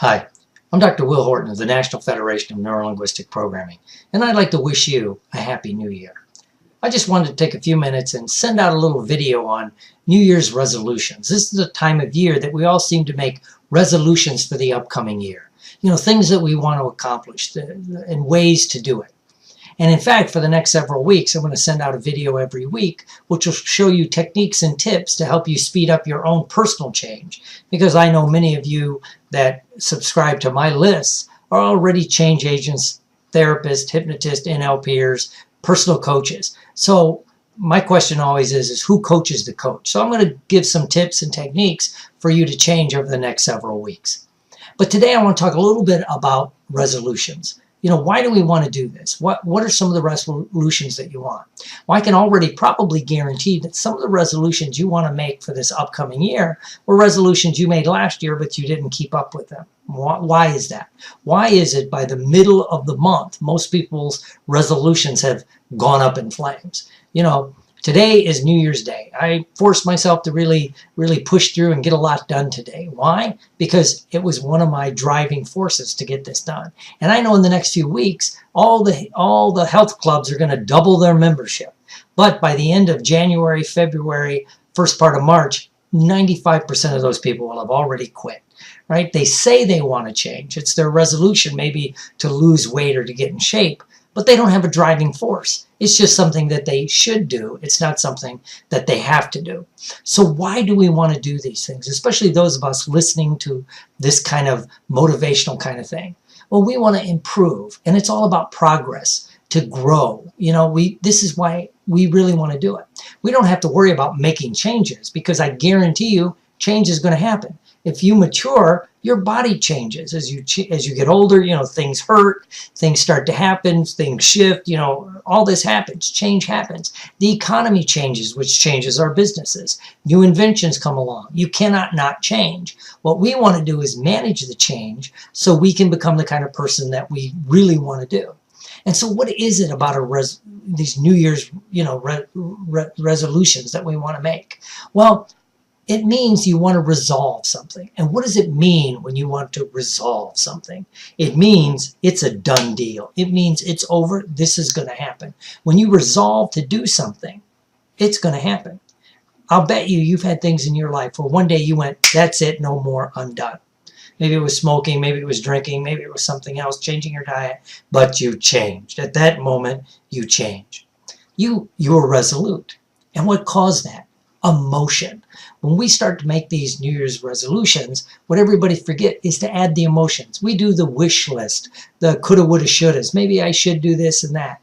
Hi, I'm Dr. Will Horton of the National Federation of Neurolinguistic Programming, and I'd like to wish you a Happy New Year. I just wanted to take a few minutes and send out a little video on New Year's resolutions. This is a time of year that we all seem to make resolutions for the upcoming year. You know, things that we want to accomplish and ways to do it. And in fact, for the next several weeks, I'm going to send out a video every week, which will show you techniques and tips to help you speed up your own personal change. Because I know many of you that subscribe to my lists are already change agents, therapists, hypnotists, NLPers, personal coaches. So my question always is who coaches the coach? So I'm going to give some tips and techniques for you to change over the next several weeks. But today I want to talk a little bit about resolutions. You know, why do we want to do this? What are some of the resolutions that you want? Well, I can already probably guarantee that some of the resolutions you want to make for this upcoming year were resolutions you made last year, but you didn't keep up with them. Why is that? Why is it by the middle of the month, most people's resolutions have gone up in flames? You know, today is New Year's Day. I forced myself to really push through and get a lot done today. Why? Because it was one of my driving forces to get this done. And I know in the next few weeks, all the health clubs are going to double their membership. But by the end of January, February, first part of March, 95% of those people will have already quit. Right? They say they want to change. It's their resolution maybe to lose weight or to get in shape, but they don't have a driving force. It's just something that they should do. It's not something that they have to do. So why do we want to do these things, especially those of us listening to this kind of motivational kind of thing? Well, we want to improve, and it's all about progress, to grow. You know, this is why we really want to do it. We don't have to worry about making changes because I guarantee you change is going to happen. If you mature, your body changes as you get older. You know, things hurt, things start to happen, things shift. You know, all this happens. Change happens. The economy changes, which changes our businesses. New inventions come along. You cannot not change. What we want to do is manage the change so we can become the kind of person that we really want to do. And so, what is it about these New Year's, resolutions that we want to make? Well, it means you want to resolve something. And what does it mean when you want to resolve something? It means it's a done deal. It means it's over. This is going to happen. When you resolve to do something, it's going to happen. I'll bet you've had things in your life where one day you went, that's it, no more, I'm done. Maybe it was smoking, maybe it was drinking, maybe it was something else, changing your diet, but you changed. At that moment, you changed. You were resolute. And what caused that? Emotion. When we start to make these New Year's resolutions, what everybody forget is to add the emotions. We do the wish list, the coulda, woulda, shouldas. Maybe I should do this and that.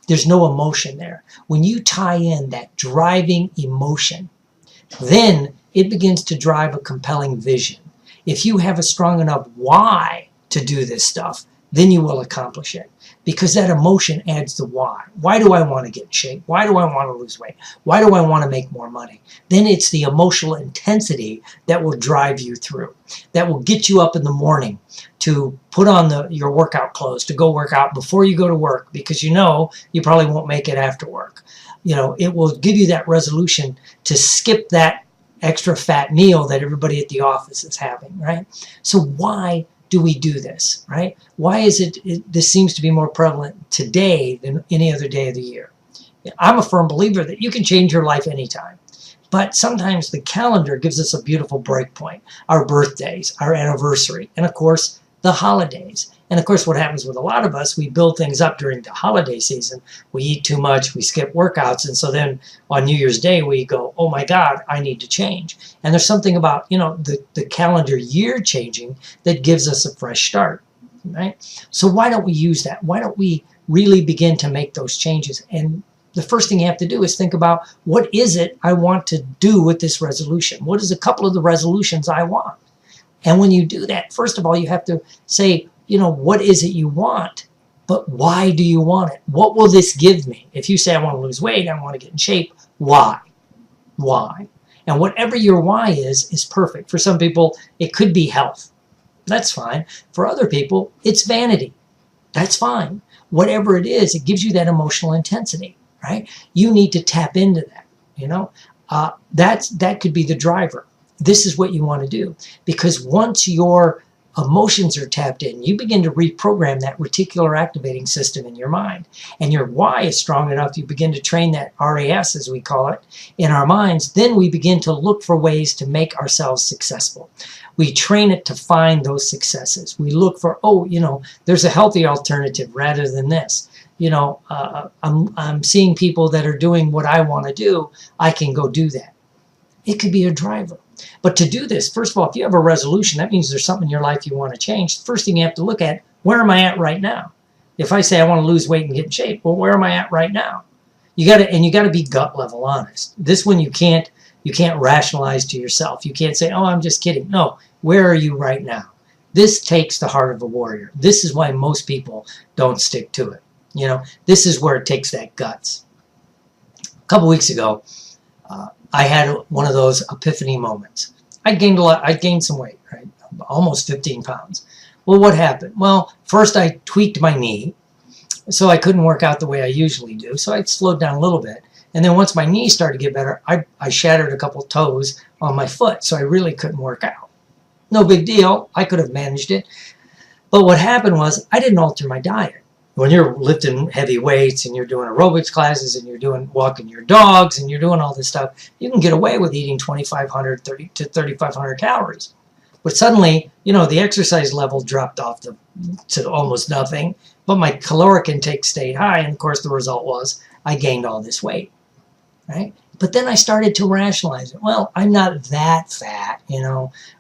There's no emotion there. When you tie in that driving emotion, then it begins to drive a compelling vision. If you have a strong enough why to do this stuff, then you will accomplish it. Because that emotion adds the why. Why do I want to get in shape? Why do I want to lose weight? Why do I want to make more money? Then it's the emotional intensity that will drive you through. That will get you up in the morning to put on your workout clothes, to go work out before you go to work, because you know you probably won't make it after work. You know, it will give you that resolution to skip that extra fat meal that everybody at the office is having, right? So why do we do this, right? Why is this seems to be more prevalent today than any other day of the year? I'm a firm believer that you can change your life anytime. But sometimes the calendar gives us a beautiful break point. Our birthdays, our anniversary, and of course, the holidays. And of course, what happens with a lot of us, we build things up during the holiday season. We eat too much, we skip workouts, and so then on New Year's Day, we go, oh my God, I need to change. And there's something about, you know, the calendar year changing that gives us a fresh start, right? So why don't we use that? Why don't we really begin to make those changes? And the first thing you have to do is think about, what is it I want to do with this resolution? What is a couple of the resolutions I want? And when you do that, first of all, you have to say, you know, what is it you want? But why do you want it? What will this give me? If you say, I want to lose weight, I want to get in shape, why? Why? And whatever your why is perfect. For some people, it could be health. That's fine. For other people, it's vanity. That's fine. Whatever it is, it gives you that emotional intensity, right? You need to tap into that, you know? That could be the driver. This is what you want to do. Because once your emotions are tapped in, you begin to reprogram that reticular activating system in your mind. And your why is strong enough, you begin to train that RAS, as we call it, in our minds. Then we begin to look for ways to make ourselves successful. We train it to find those successes. We look for, oh, there's a healthy alternative rather than this. I'm seeing people that are doing what I want to do. I can go do that. It could be a driver. But to do this, first of all, if you have a resolution, that means there's something in your life you want to change. The first thing you have to look at, where am I at right now? If I say I want to lose weight and get in shape, well, where am I at right now? You got to be gut level honest. This one you can't rationalize to yourself. You can't say, oh, I'm just kidding. No, where are you right now? This takes the heart of a warrior. This is why most people don't stick to it. This is where it takes that guts. A couple weeks ago, I had one of those epiphany moments. I gained some weight, right? Almost 15 pounds. Well, what happened? Well, first I tweaked my knee, so I couldn't work out the way I usually do. So I slowed down a little bit. And then once my knee started to get better, I shattered a couple toes on my foot, so I really couldn't work out. No big deal. I could have managed it. But what happened was I didn't alter my diet. When you're lifting heavy weights and you're doing aerobics classes and you're walking your dogs and you're doing all this stuff, you can get away with eating 2,500 to 3,500 calories. But suddenly, the exercise level dropped off to almost nothing, but my caloric intake stayed high. And of course, the result was I gained all this weight, right? But then I started to rationalize it. Well, I'm not that fat,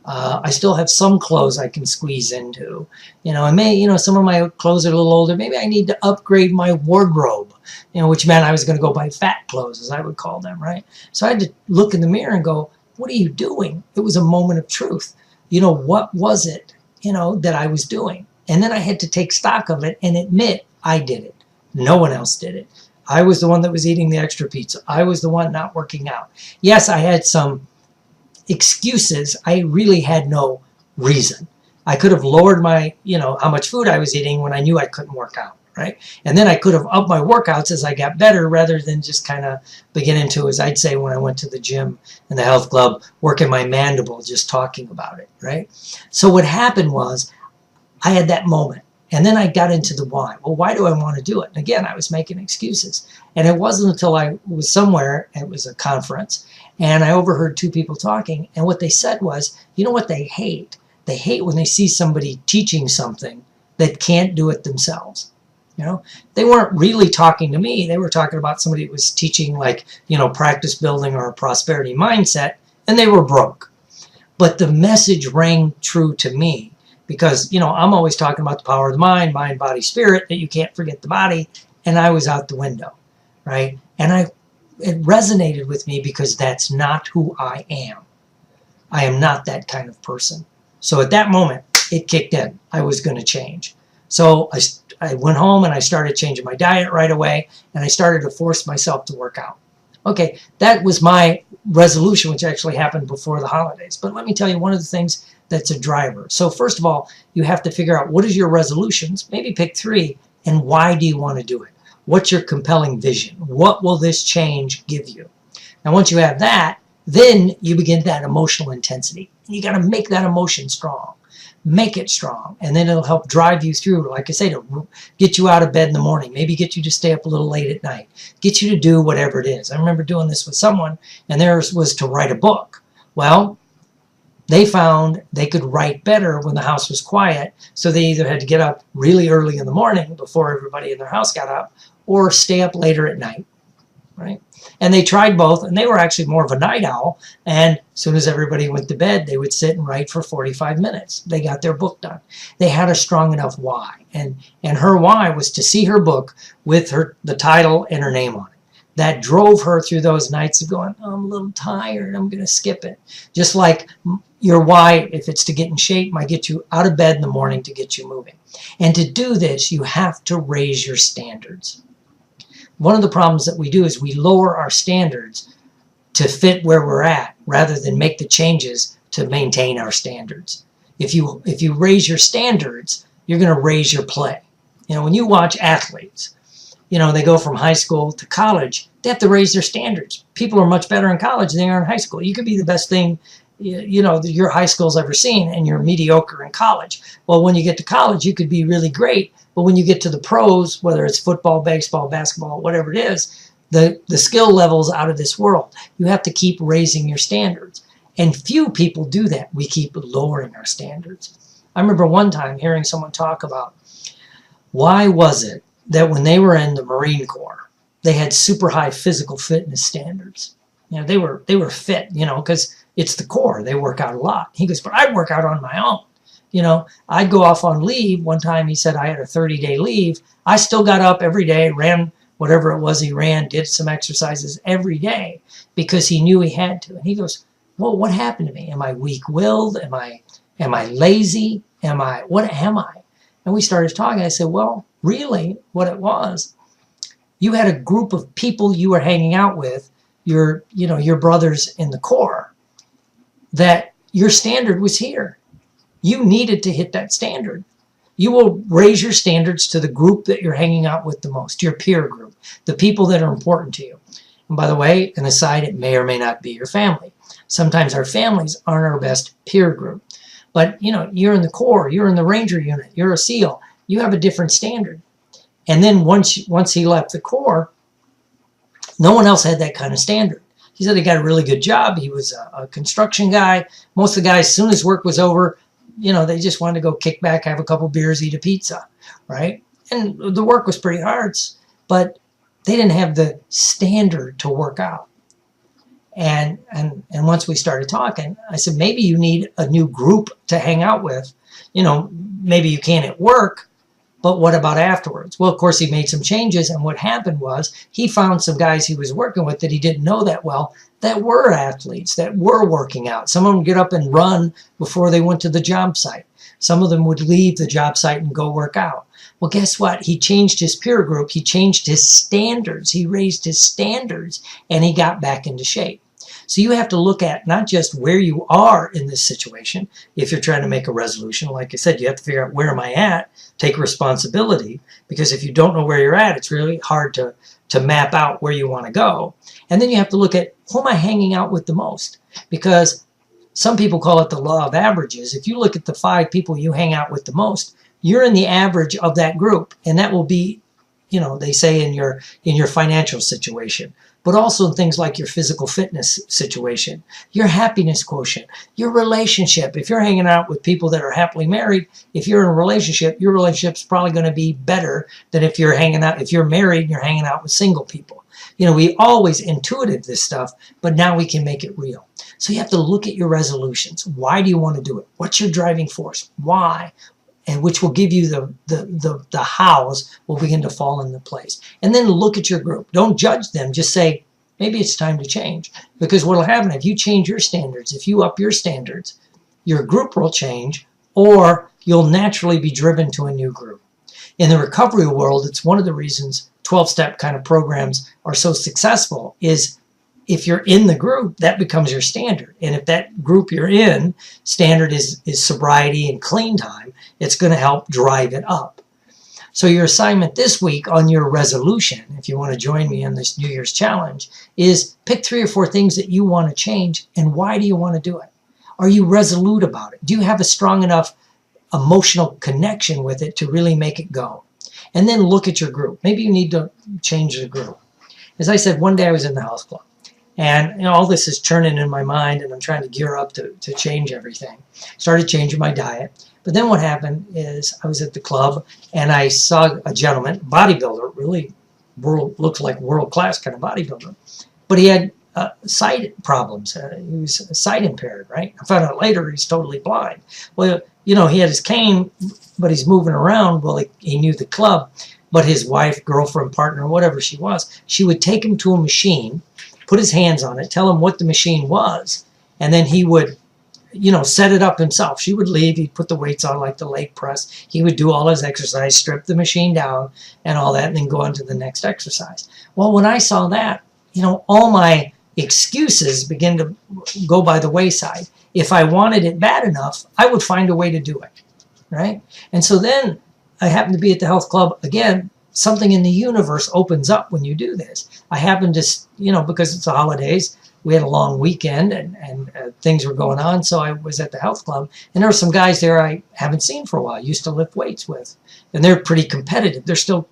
I still have some clothes I can squeeze into. Some of my clothes are a little older. Maybe I need to upgrade my wardrobe, which meant I was going to go buy fat clothes, as I would call them, right? So I had to look in the mirror and go, what are you doing? It was a moment of truth. What was it, that I was doing? And then I had to take stock of it and admit I did it. No one else did it. I was the one that was eating the extra pizza. I was the one not working out. Yes, I had some excuses. I really had no reason. I could have lowered my, how much food I was eating when I knew I couldn't work out, right? And then I could have upped my workouts as I got better rather than just kind of beginning to, as I'd say when I went to the gym and the health club, working my mandible just talking about it, right? So what happened was I had that moment. And then I got into the why. Well, why do I want to do it? And again, I was making excuses. And it wasn't until I was somewhere, it was a conference, and I overheard two people talking. And what they said was, you know what they hate? They hate when they see somebody teaching something that can't do it themselves. They weren't really talking to me. They were talking about somebody that was teaching practice building or a prosperity mindset, and they were broke. But the message rang true to me. Because, I'm always talking about the power of the mind, body, spirit, that you can't forget the body. And I was out the window, right? And it resonated with me because that's not who I am. I am not that kind of person. So at that moment, it kicked in. I was going to change. So I went home and I started changing my diet right away. And I started to force myself to work out. Okay, that was my resolution, which actually happened before the holidays. But let me tell you one of the things that's a driver. So first of all, you have to figure out what is your resolutions, maybe pick 3, and why do you want to do it? What's your compelling vision? What will this change give you? Now, once you have that, then you begin that emotional intensity. And you got to make that emotion strong. Make it strong. And then it'll help drive you through, like I say, to get you out of bed in the morning, maybe get you to stay up a little late at night, get you to do whatever it is. I remember doing this with someone, and theirs was to write a book. Well, they found they could write better when the house was quiet, so they either had to get up really early in the morning before everybody in their house got up, or stay up later at night, right? And they tried both, and they were actually more of a night owl, and as soon as everybody went to bed, they would sit and write for 45 minutes. They got their book done. They had a strong enough why, and her why was to see her book with the title and her name on it. That drove her through those nights of going, oh, I'm a little tired, I'm going to skip it. Just like your why, if it's to get in shape, might get you out of bed in the morning to get you moving. And to do this, you have to raise your standards. One of the problems that we do is we lower our standards to fit where we're at rather than make the changes to maintain our standards. If you raise your standards, you're going to raise your play. When you watch athletes, they go from high school to college, they have to raise their standards. People are much better in college than they are in high school. You could be the best thing your high school's ever seen, and you're mediocre in college. Well, when you get to college, you could be really great, but when you get to the pros, whether it's football, baseball, basketball, whatever it is, the skill level's out of this world. You have to keep raising your standards. And few people do that. We keep lowering our standards. I remember one time hearing someone talk about why was it that when they were in the Marine Corps, they had super high physical fitness standards. They were fit, because it's the Corps. They work out a lot. He goes, but I work out on my own. I'd go off on leave. One time he said I had a 30-day leave. I still got up every day, ran whatever it was he ran, did some exercises every day because he knew he had to. And he goes, well, what happened to me? Am I weak-willed? Am I lazy? What am I? And we started talking. I said, well, really what it was, you had a group of people you were hanging out with, your brothers in the Corps, that your standard was here. You needed to hit that standard. You will raise your standards to the group that you're hanging out with the most, your peer group, the people that are important to you. And by the way, an aside, it may or may not be your family. Sometimes our families aren't our best peer group. But, you're in the Corps, you're in the Ranger unit, you're a SEAL, you have a different standard. And then once he left the Corps, no one else had that kind of standard. He said he got a really good job. He was a construction guy. Most of the guys, as soon as work was over, they just wanted to go kick back, have a couple beers, eat a pizza, right? And the work was pretty hard, but they didn't have the standard to work out. And once we started talking, I said, maybe you need a new group to hang out with. Maybe you can at work, but what about afterwards? Well, of course, he made some changes, and what happened was he found some guys he was working with that he didn't know that well that were athletes, that were working out. Some of them get up and run before they went to the job site. Some of them would leave the job site and go work out. Well, guess what? He changed his peer group. He changed his standards. He raised his standards, and he got back into shape. So you have to look at not just where you are in this situation. If you're trying to make a resolution, like I said, you have to figure out where am I at, take responsibility, because if you don't know where you're at, it's really hard to map out where you want to go. And then you have to look at who am I hanging out with the most, because some people call it the law of averages. If you look at the 5 people you hang out with the most, you're in the average of that group, and that will be, they say in your financial situation, but also in things like your physical fitness situation, your happiness quotient, your relationship. If you're hanging out with people that are happily married, if you're in a relationship, your relationship's probably going to be better than if you're married and you're hanging out with single people. We always intuitive this stuff, but now we can make it real. So you have to look at your resolutions. Why do you want to do it? What's your driving force? Why? And which will give you the hows will begin to fall into place. And then look at your group. Don't judge them. Just say, maybe it's time to change. Because what will happen if you change your standards, if you up your standards, your group will change, or you'll naturally be driven to a new group. In the recovery world, it's one of the reasons 12-step kind of programs are so successful is if you're in the group, that becomes your standard. And if that group you're in, standard is sobriety and clean time, it's going to help drive it up. So your assignment this week on your resolution, if you want to join me on this New Year's challenge, is pick 3 or 4 things that you want to change, and why do you want to do it? Are you resolute about it? Do you have a strong enough emotional connection with it to really make it go? And then look at your group. Maybe you need to change the group. As I said, one day I was in the health club. And all this is churning in my mind, and I'm trying to gear up to change everything. Started changing my diet. But then what happened is I was at the club, and I saw a gentleman, bodybuilder, really looked like world-class kind of bodybuilder. But he had sight problems. He was sight impaired, right? I found out later he's totally blind. Well, he had his cane, but he's moving around. Well, he knew the club, but his wife, girlfriend, partner, whatever she was, she would take him to a machine, put his hands on it, tell him what the machine was, and then he would, set it up himself. She would leave, he'd put the weights on like the leg press, he would do all his exercise, strip the machine down and all that, and then go on to the next exercise. Well, when I saw that, all my excuses began to go by the wayside. If I wanted it bad enough, I would find a way to do it, right? And so then I happened to be at the health club again. Something in the universe opens up when you do this. I happened to, because it's the holidays, we had a long weekend and things were going on. So I was at the health club, and there were some guys there I haven't seen for a while, used to lift weights with. And they're pretty competitive. They're still,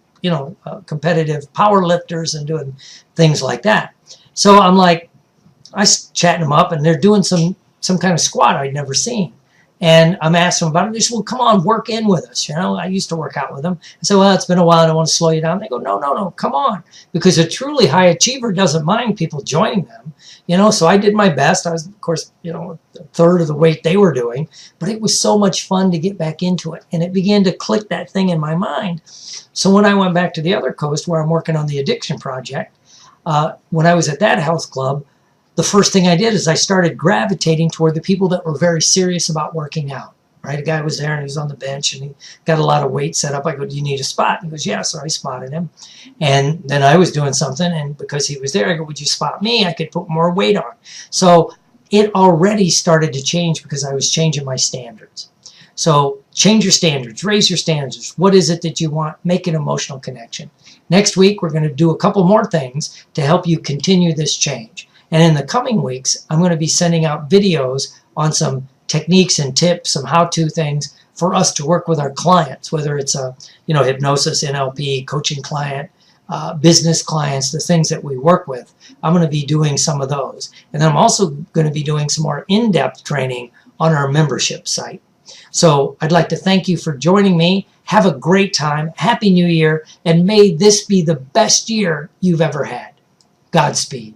competitive power lifters and doing things like that. So I'm like, I was chatting them up, and they're doing some kind of squat I'd never seen. And I'm asking them about it. They said, well, come on, work in with us. I used to work out with them. I said, well, it's been a while. I don't want to slow you down. They go, no, come on. Because a truly high achiever doesn't mind people joining them. So I did my best. I was, of course, a third of the weight they were doing. But it was so much fun to get back into it. And it began to click that thing in my mind. So when I went back to the other coast where I'm working on the addiction project, when I was at that health club, the first thing I did is I started gravitating toward the people that were very serious about working out, right? A guy was there and he was on the bench and he got a lot of weight set up. I go, do you need a spot? He goes, yeah. So I spotted him. And then I was doing something, and because he was there, I go, would you spot me? I could put more weight on. So it already started to change because I was changing my standards. So change your standards, raise your standards. What is it that you want? Make an emotional connection. Next week, we're going to do a couple more things to help you continue this change. And in the coming weeks, I'm going to be sending out videos on some techniques and tips, some how-to things for us to work with our clients, whether it's a hypnosis, NLP, coaching client, business clients, the things that we work with. I'm going to be doing some of those. And I'm also going to be doing some more in-depth training on our membership site. So I'd like to thank you for joining me. Have a great time. Happy New Year. And may this be the best year you've ever had. Godspeed.